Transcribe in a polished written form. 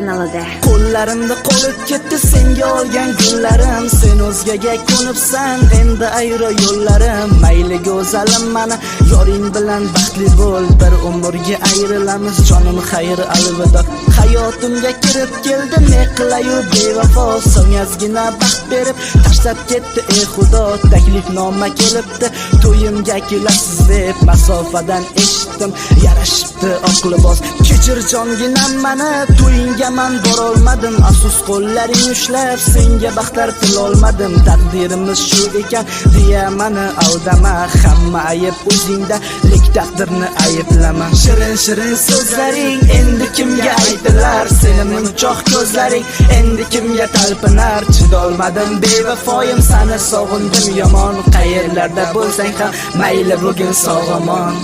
kanalida. Qo'llarimda qolib ketdi senga olgan gullarim, sen o'zgaga ko'nibsan, endi ayro yo'llarim. Mayli go'zalim, mana yoring bilan baxtli bo'l, bir umrga ayrilamiz, jonim xayri alvido. Hayotimga kirib keldi, ne qilayu bevafo, so'ngazgina baxt berib tashlab ketdi ey xudo. Taklifnoma kelibdi, to'yimga kelasiz deb masofadan eshitdim, yarashibdi oq libos. Kechir jonginam, mana to'yingga man borolmadim, afsus qo'llaring ushlab senga baxtlar tilolmadim. Taqdirimiz shu ekan deya mani aldama, hamma ayb o'zingda, lek taqdirni ayblama. Shirin shirin so'zlaring endi kimga aytilar, seni munchoq ko'zlaring endi kimga talpinar. Chidolmadim bevafoyim, seni sog'indim yomon, qayerlarda bo'lsang ham mayli bugun sog'-omon.